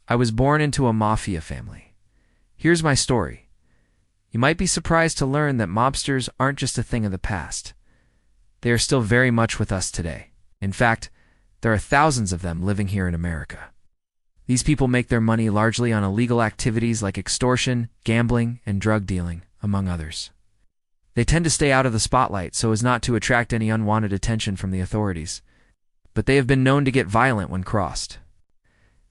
I was born into a mafia family. Here's my story. You might be surprised to learn that mobsters aren't just a thing of the past. They are still very much with us today. In fact, there are thousands of them living here in America. These people make their money largely on illegal activities like extortion, gambling, and drug dealing, among others. They tend to stay out of the spotlight so as not to attract any unwanted attention from the authorities, but they have been known to get violent when crossed.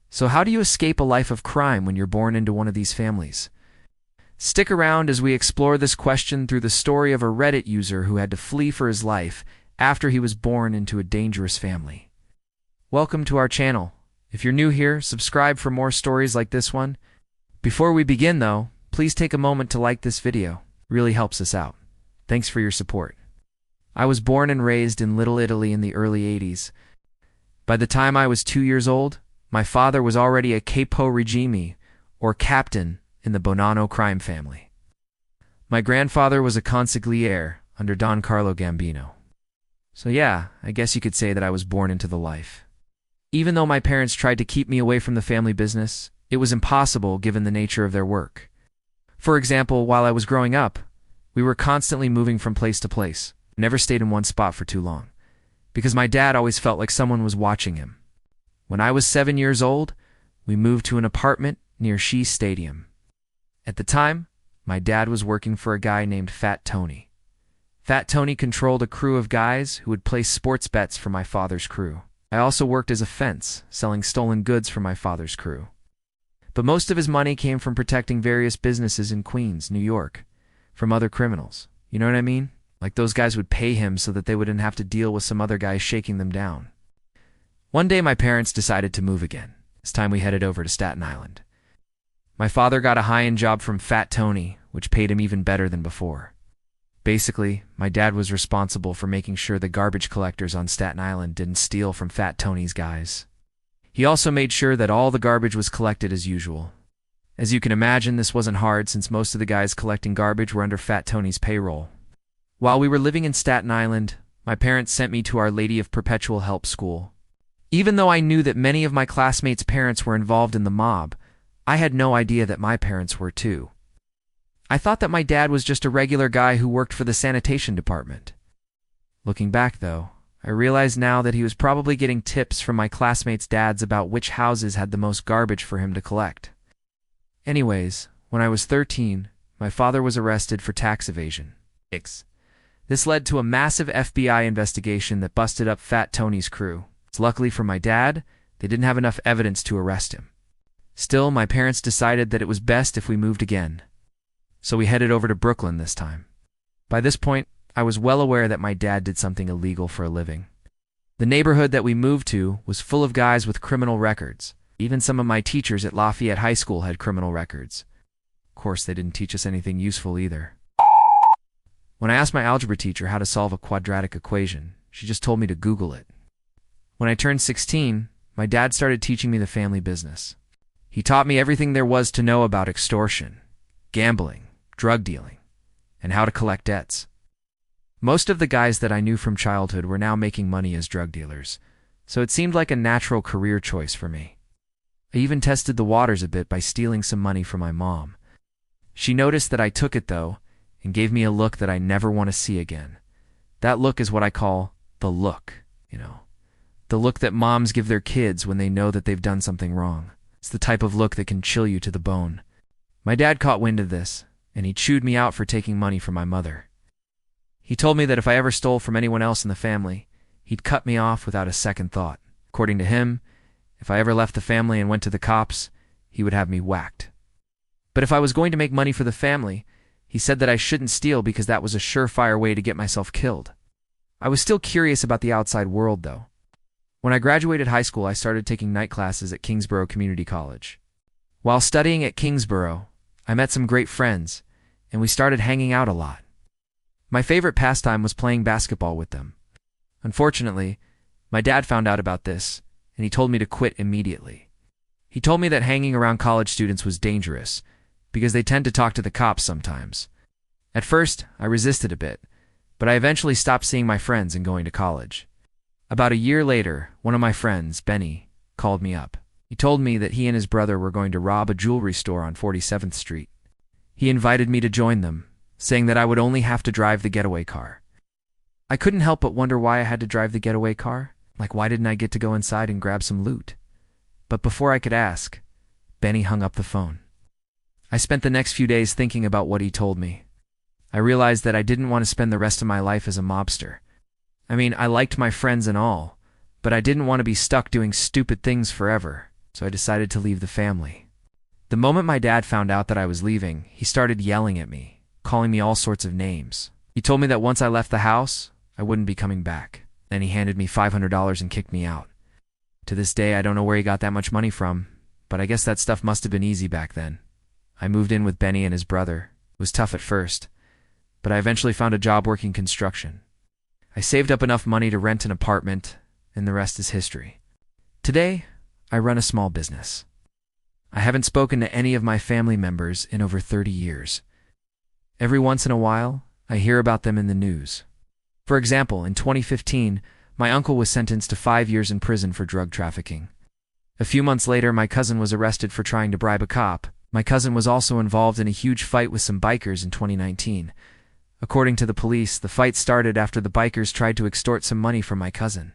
So how do you escape a life of crime when you're born into one of these families? Stick around as we explore this question through the story of a Reddit user who had to flee for his life after he was born into a dangerous family. Welcome to our channel. If you're new here, subscribe for more stories like this one. Before we begin though, please take a moment to like this video. It really helps us out. Thanks for your support. I was born and raised in Little Italy in the early 80s. By the time I was 2 years old, my father was already a capo regime, or captain, in the Bonanno crime family. My grandfather was a consigliere under Don Carlo Gambino. So yeah, I guess you could say that I was born into the life. Even though my parents tried to keep me away from the family business, it was impossible given the nature of their work. For example, while I was growing up, we were constantly moving from place to place, never stayed in one spot for too long, because my dad always felt like someone was watching him. When I was 7 years old, we moved to an apartment near Shea Stadium. At the time, my dad was working for a guy named Fat Tony. Fat Tony controlled a crew of guys who would place sports bets for my father's crew. I also worked as a fence, selling stolen goods for my father's crew. But most of his money came from protecting various businesses in Queens, New York, from other criminals. You know what I mean? Like those guys would pay him so that they wouldn't have to deal with some other guy shaking them down. One day my parents decided to move again. This time we headed over to Staten Island. My father got a high-end job from Fat Tony, which paid him even better than before. Basically, my dad was responsible for making sure the garbage collectors on Staten Island didn't steal from Fat Tony's guys. He also made sure that all the garbage was collected as usual. As you can imagine, this wasn't hard since most of the guys collecting garbage were under Fat Tony's payroll. While we were living in Staten Island, my parents sent me to Our Lady of Perpetual Help school. Even though I knew that many of my classmates' parents were involved in the mob, I had no idea that my parents were too. I thought that my dad was just a regular guy who worked for the sanitation department. Looking back though, I realize now that he was probably getting tips from my classmates' dads about which houses had the most garbage for him to collect. Anyways, when I was 13, my father was arrested for tax evasion. This led to a massive FBI investigation that busted up Fat Tony's crew. Luckily for my dad, they didn't have enough evidence to arrest him. Still, my parents decided that it was best if we moved again. So we headed over to Brooklyn this time. By this point, I was well aware that my dad did something illegal for a living. The neighborhood that we moved to was full of guys with criminal records. Even some of my teachers at Lafayette High School had criminal records. Of course, they didn't teach us anything useful either. When I asked my algebra teacher how to solve a quadratic equation, she just told me to Google it. When I turned 16, my dad started teaching me the family business. He taught me everything there was to know about extortion, gambling, drug dealing, and how to collect debts. Most of the guys that I knew from childhood were now making money as drug dealers, so it seemed like a natural career choice for me. I even tested the waters a bit by stealing some money from my mom. She noticed that I took it though, and gave me a look that I never want to see again. That look is what I call the look, the look that moms give their kids when they know that they've done something wrong. It's the type of look that can chill you to the bone. My dad caught wind of this, and he chewed me out for taking money from my mother. He told me that if I ever stole from anyone else in the family, he'd cut me off without a second thought. According to him, if I ever left the family and went to the cops, he would have me whacked. But if I was going to make money for the family, he said that I shouldn't steal because that was a surefire way to get myself killed. I was still curious about the outside world though. When I graduated high school, I started taking night classes at Kingsborough Community College. While studying at Kingsborough, I met some great friends, and we started hanging out a lot. My favorite pastime was playing basketball with them. Unfortunately, my dad found out about this, and he told me to quit immediately. He told me that hanging around college students was dangerous, because they tend to talk to the cops sometimes. At first, I resisted a bit, but I eventually stopped seeing my friends and going to college. About a year later, one of my friends, Benny, called me up. He told me that he and his brother were going to rob a jewelry store on 47th Street. He invited me to join them, saying that I would only have to drive the getaway car. I couldn't help but wonder why I had to drive the getaway car. Like, why didn't I get to go inside and grab some loot? But before I could ask, Benny hung up the phone. I spent the next few days thinking about what he told me. I realized that I didn't want to spend the rest of my life as a mobster. I mean, I liked my friends and all, but I didn't want to be stuck doing stupid things forever, so I decided to leave the family. The moment my dad found out that I was leaving, he started yelling at me, calling me all sorts of names. He told me that once I left the house, I wouldn't be coming back. Then he handed me $500 and kicked me out. To this day, I don't know where he got that much money from, but I guess that stuff must have been easy back then. I moved in with Benny and his brother. It was tough at first, but I eventually found a job working construction. I saved up enough money to rent an apartment, and the rest is history. Today, I run a small business. I haven't spoken to any of my family members in over 30 years. Every once in a while, I hear about them in the news. For example, in 2015, my uncle was sentenced to 5 years in prison for drug trafficking. A few months later, my cousin was arrested for trying to bribe a cop. My cousin was also involved in a huge fight with some bikers in 2019. According to the police, the fight started after the bikers tried to extort some money from my cousin.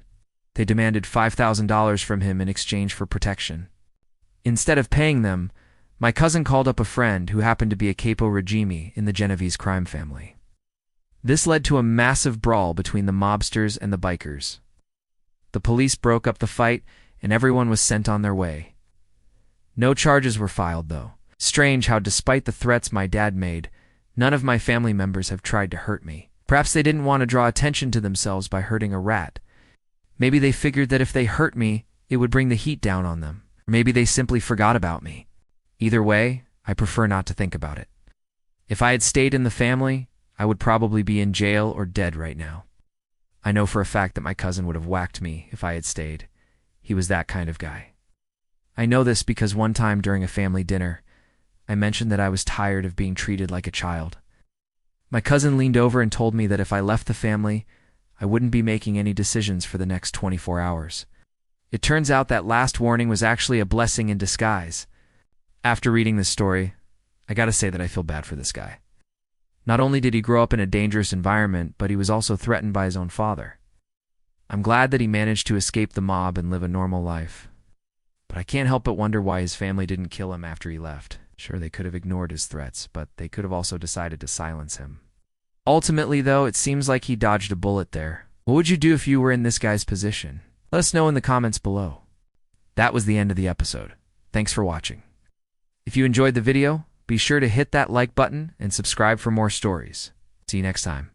They demanded $5,000 from him in exchange for protection. Instead of paying them, my cousin called up a friend who happened to be a capo regime in the Genovese crime family. This led to a massive brawl between the mobsters and the bikers. The police broke up the fight, and everyone was sent on their way. No charges were filed, though. Strange how, despite the threats my dad made, none of my family members have tried to hurt me. Perhaps they didn't want to draw attention to themselves by hurting a rat. Maybe they figured that if they hurt me, it would bring the heat down on them. Or maybe they simply forgot about me. Either way, I prefer not to think about it. If I had stayed in the family, I would probably be in jail or dead right now. I know for a fact that my cousin would have whacked me if I had stayed. He was that kind of guy. I know this because one time during a family dinner, I mentioned that I was tired of being treated like a child. My cousin leaned over and told me that if I left the family, I wouldn't be making any decisions for the next 24 hours. It turns out that last warning was actually a blessing in disguise. After reading this story, I gotta say that I feel bad for this guy. Not only did he grow up in a dangerous environment, but he was also threatened by his own father. I'm glad that he managed to escape the mob and live a normal life. But I can't help but wonder why his family didn't kill him after he left. Sure, they could have ignored his threats, but they could have also decided to silence him. Ultimately, though, it seems like he dodged a bullet there. What would you do if you were in this guy's position? Let us know in the comments below. That was the end of the episode. Thanks for watching. If you enjoyed the video, be sure to hit that like button and subscribe for more stories. See you next time.